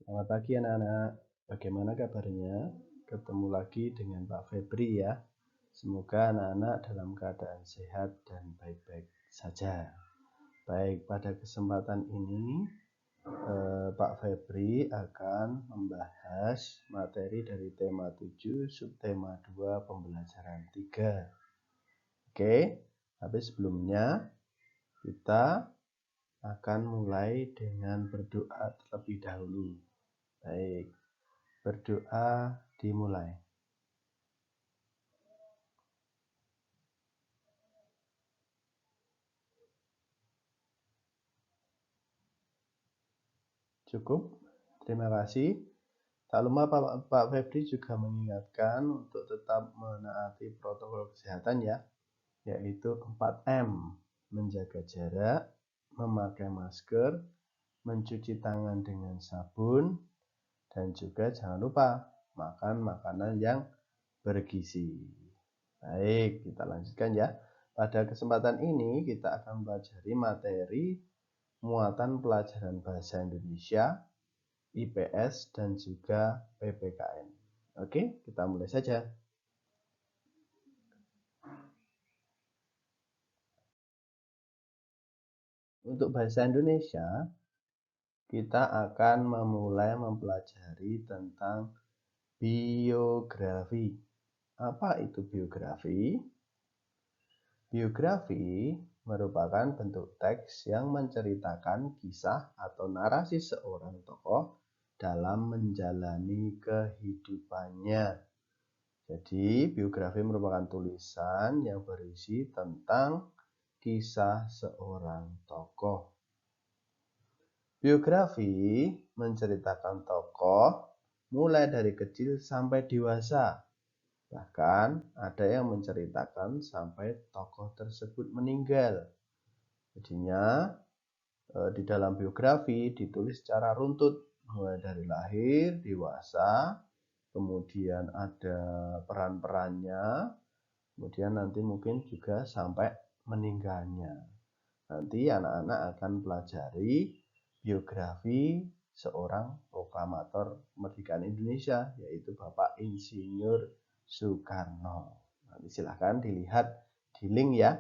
Selamat pagi anak-anak, bagaimana kabarnya? Ketemu lagi dengan Pak Febri ya. Semoga anak-anak dalam keadaan sehat dan baik-baik saja. Baik, pada kesempatan ini Pak Febri akan membahas materi dari tema 7, subtema 2, pembelajaran 3. Oke, tapi sebelumnya kita akan mulai dengan berdoa terlebih dahulu. Baik, berdoa dimulai. Cukup, terima kasih. Tak lupa Pak Febri juga mengingatkan untuk tetap menaati protokol kesehatan ya, yaitu 4M, menjaga jarak, memakai masker, mencuci tangan dengan sabun, dan juga jangan lupa makan makanan yang bergizi. Baik, kita lanjutkan ya. Pada kesempatan ini kita akan pelajari materi muatan pelajaran bahasa Indonesia, IPS, dan juga PPKN. Oke, kita mulai saja. Untuk bahasa Indonesia, kita akan memulai mempelajari tentang biografi. Apa itu biografi? Biografi merupakan bentuk teks yang menceritakan kisah atau narasi seorang tokoh dalam menjalani kehidupannya. Jadi, biografi merupakan tulisan yang berisi tentang kisah seorang tokoh. Biografi menceritakan tokoh mulai dari kecil sampai dewasa. Bahkan ada yang menceritakan sampai tokoh tersebut meninggal. Jadinya di dalam biografi ditulis secara runtut mulai dari lahir, dewasa, kemudian ada peran-perannya, kemudian nanti mungkin juga sampai meninggalnya. Nanti anak-anak akan pelajari biografi seorang proklamator kemerdekaan Indonesia, yaitu Bapak Insinyur Soekarno. Nanti silahkan dilihat di link ya.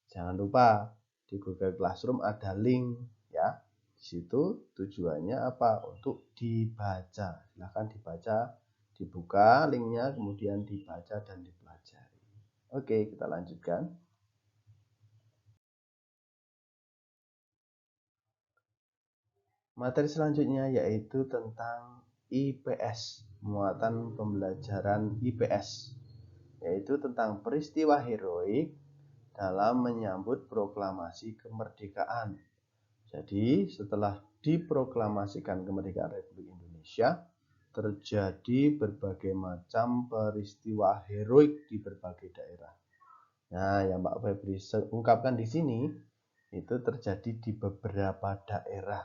Jangan lupa di Google Classroom ada link ya. Di situ tujuannya apa? Untuk dibaca. Silahkan dibaca, dibuka linknya, kemudian dibaca dan dipelajari. Oke, kita lanjutkan. Materi selanjutnya yaitu tentang IPS, muatan pembelajaran IPS, yaitu tentang peristiwa heroik dalam menyambut proklamasi kemerdekaan. Jadi setelah diproklamasikan kemerdekaan Republik Indonesia, terjadi berbagai macam peristiwa heroik di berbagai daerah. Nah, yang Pak Febri ungkapkan di sini itu terjadi di beberapa daerah.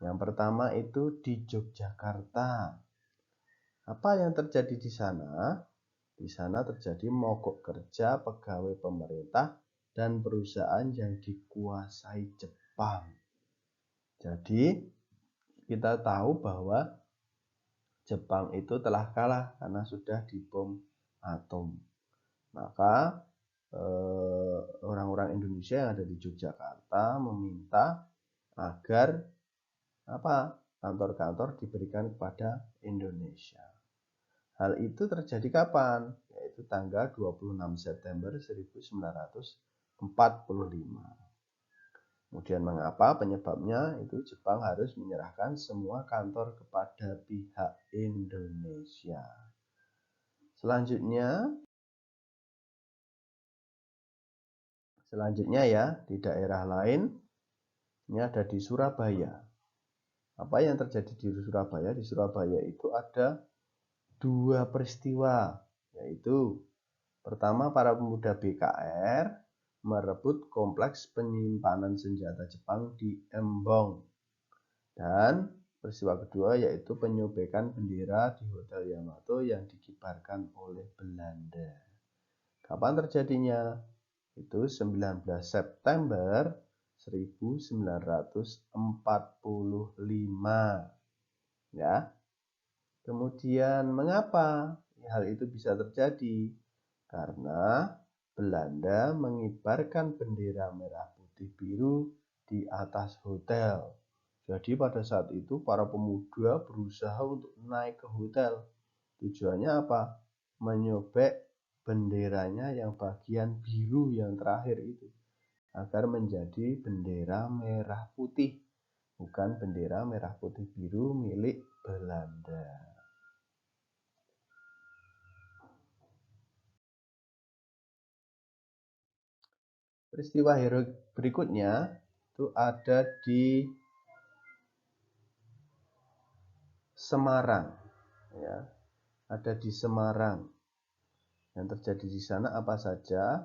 Yang pertama itu di Yogyakarta. Apa yang terjadi di sana? Di sana terjadi mogok kerja pegawai pemerintah dan perusahaan yang dikuasai Jepang. Jadi kita tahu bahwa Jepang itu telah kalah karena sudah dibom atom. Maka orang-orang Indonesia yang ada di Yogyakarta meminta agar kantor-kantor diberikan kepada Indonesia. Hal itu terjadi kapan? Yaitu tanggal 26 September 1945. Kemudian mengapa? Penyebabnya itu Jepang harus menyerahkan semua kantor kepada pihak Indonesia. Selanjutnya ya, di daerah lain, ini ada di Surabaya. Apa yang terjadi di Surabaya? Di Surabaya itu ada dua peristiwa, yaitu pertama para pemuda BKR merebut kompleks penyimpanan senjata Jepang di Embong. Dan peristiwa kedua yaitu penyobekan bendera di Hotel Yamato yang dikibarkan oleh Belanda. Kapan terjadinya? Itu 19 September 1945. ya. Kemudian mengapa hal itu bisa terjadi? Karena Belanda mengibarkan bendera merah putih biru di atas hotel. Jadi pada saat itu para pemuda berusaha untuk naik ke hotel. Tujuannya apa? Menyobek benderanya yang bagian biru yang terakhir itu agar menjadi bendera merah putih, bukan bendera merah putih biru milik Belanda. Peristiwa heroik berikutnya itu ada di Semarang, ya. Ada di Semarang. Yang terjadi di sana apa saja?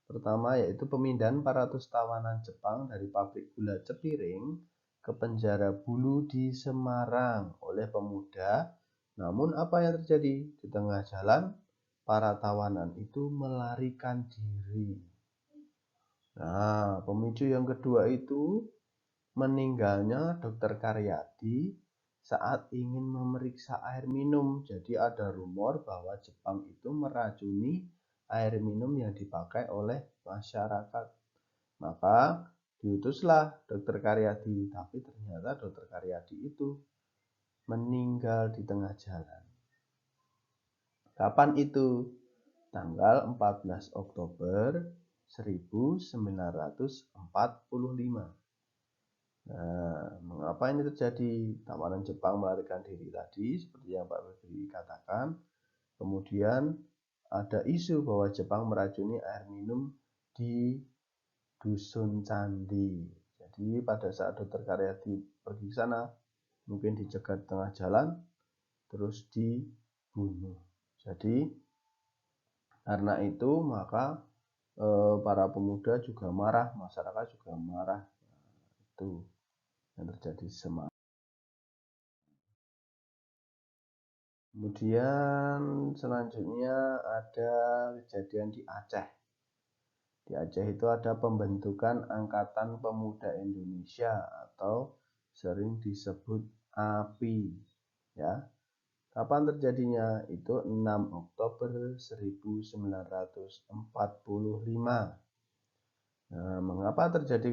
Pertama yaitu pemindahan 400 tawanan Jepang dari pabrik gula Cepiring ke penjara Bulu di Semarang oleh pemuda. Namun apa yang terjadi? Di tengah jalan, para tawanan itu melarikan diri. Nah, pemicu yang kedua itu meninggalnya Dr. Karyadi saat ingin memeriksa air minum. Jadi ada rumor bahwa Jepang itu meracuni air minum yang dipakai oleh masyarakat. Maka diutuslah Dr. Karyadi, tapi ternyata Dr. Karyadi itu meninggal di tengah jalan. Kapan itu? Tanggal 14 Oktober 1945. Nah, mengapa ini terjadi? Tawanan Jepang melarikan diri tadi, seperti yang Pak Febri katakan. Kemudian ada isu bahwa Jepang meracuni air minum di Dusun Candi. Jadi pada saat Dr. Karyadi pergi ke sana, mungkin dicegat tengah jalan, terus dibunuh. Jadi karena itu maka para pemuda juga marah, masyarakat juga marah. Itu yang terjadi Semarang. Kemudian selanjutnya ada kejadian di Aceh. Di Aceh itu ada pembentukan Angkatan Pemuda Indonesia atau sering disebut API, ya. Kapan terjadinya? Itu 6 Oktober 1945. Nah, mengapa terjadi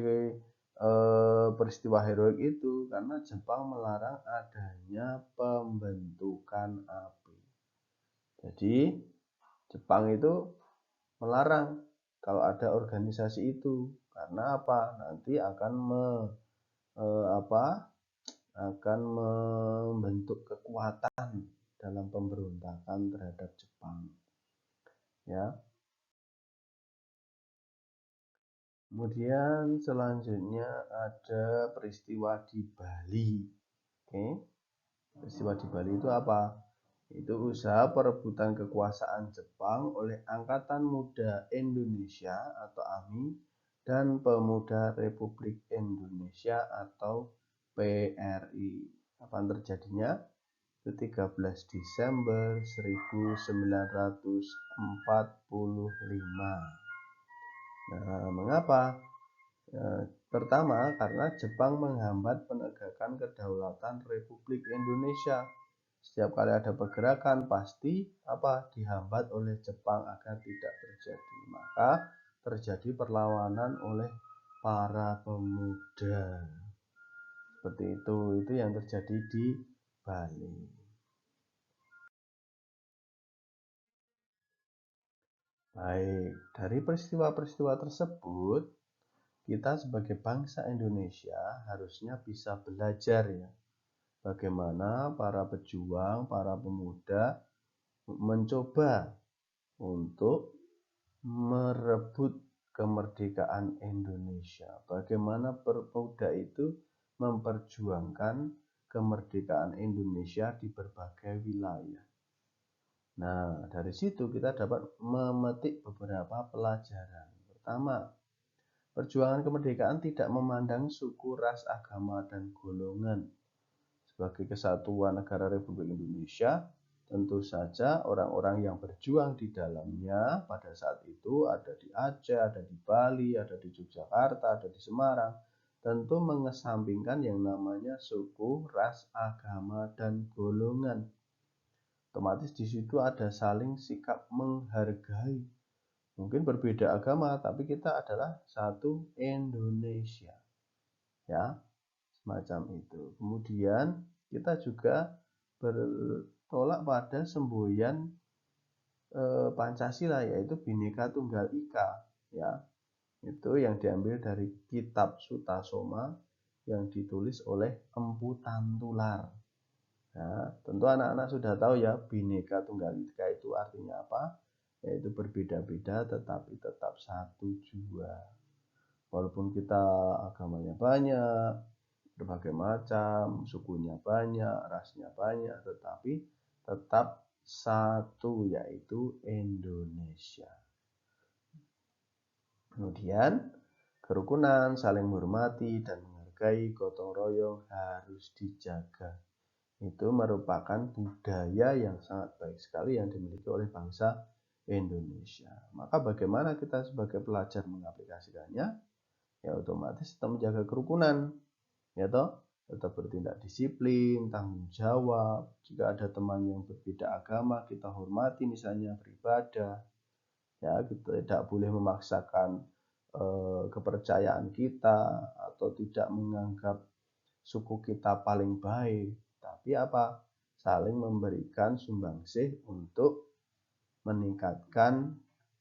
peristiwa heroik itu? Karena Jepang melarang adanya pembentukan API. Jadi Jepang itu melarang kalau ada organisasi itu. Karena apa? Nanti akan membentuk kekuatan dalam pemberontakan terhadap Jepang. Ya. Kemudian selanjutnya ada peristiwa di Bali. Oke. Peristiwa di Bali itu apa? Itu usaha perebutan kekuasaan Jepang oleh Angkatan Muda Indonesia atau AMI dan Pemuda Republik Indonesia atau PRI. Kapan terjadinya? Itu 13 Desember 1945. Nah, mengapa? Pertama, karena Jepang menghambat penegakan kedaulatan Republik Indonesia. Setiap kali ada pergerakan pasti dihambat oleh Jepang agar tidak terjadi. Maka terjadi perlawanan oleh para pemuda. Seperti itu yang terjadi di Bali. Baik, dari peristiwa-peristiwa tersebut kita sebagai bangsa Indonesia harusnya bisa belajar ya, bagaimana para pejuang, para pemuda mencoba untuk merebut kemerdekaan Indonesia. Bagaimana pemuda itu memperjuangkan kemerdekaan Indonesia di berbagai wilayah. Nah, dari situ kita dapat memetik beberapa pelajaran. Pertama, perjuangan kemerdekaan tidak memandang suku, ras, agama, dan golongan. Sebagai kesatuan negara Republik Indonesia, tentu saja orang-orang yang berjuang di dalamnya pada saat itu ada di Aceh, ada di Bali, ada di Yogyakarta, ada di Semarang. tentu mengesampingkan yang namanya suku, ras, agama, dan golongan. Otomatis di situ ada saling sikap menghargai. Mungkin berbeda agama, tapi kita adalah satu Indonesia. Ya, semacam itu. Kemudian kita juga bertolak pada semboyan Pancasila, yaitu Bhinneka Tunggal Ika, ya. Itu yang diambil dari kitab Sutasoma yang ditulis oleh Empu Tantular. Nah, tentu anak-anak sudah tahu ya, Bhinneka Tunggal Ika itu artinya apa? Yaitu berbeda-beda tetapi tetap satu jua. Walaupun kita agamanya banyak, berbagai macam, sukunya banyak, rasnya banyak, tetapi tetap satu, yaitu Indonesia. Kemudian kerukunan, saling menghormati dan menghargai, gotong royong harus dijaga. Itu merupakan budaya yang sangat baik sekali yang dimiliki oleh bangsa Indonesia. Maka bagaimana kita sebagai pelajar mengaplikasikannya? Ya otomatis tetap menjaga kerukunan, ya toh, tetap bertindak disiplin, tanggung jawab. Jika ada teman yang berbeda agama, kita hormati, misalnya beribadah. Ya, kita tidak boleh memaksakan kepercayaan kita atau tidak menganggap suku kita paling baik, tapi apa? Saling memberikan sumbangsih untuk meningkatkan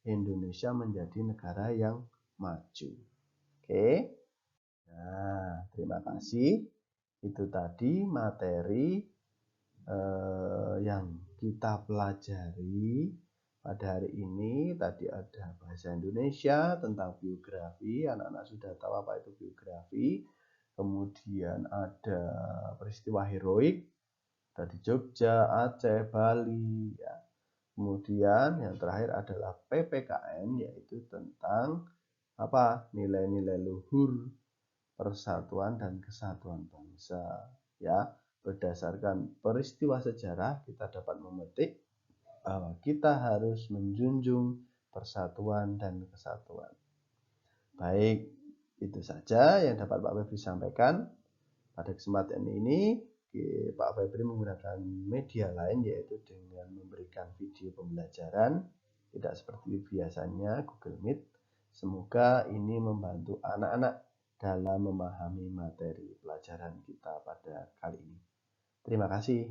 Indonesia menjadi negara yang maju. Oke. Nah, terima kasih. Itu tadi materi yang kita pelajari pada hari ini. Tadi ada bahasa Indonesia tentang biografi. Anak-anak sudah tahu apa itu biografi. Kemudian ada peristiwa heroik dari Jogja, Aceh, Bali. Ya. Kemudian yang terakhir adalah PPKN, yaitu tentang apa? Nilai-nilai luhur persatuan dan kesatuan bangsa. Ya, berdasarkan peristiwa sejarah kita dapat memetik bahwa kita harus menjunjung persatuan dan kesatuan. Baik, itu saja yang dapat Pak Febri sampaikan. Pada kesempatan ini, Pak Febri menggunakan media lain, yaitu dengan memberikan video pembelajaran, tidak seperti biasanya Google Meet. Semoga ini membantu anak-anak dalam memahami materi pelajaran kita pada kali ini. Terima kasih.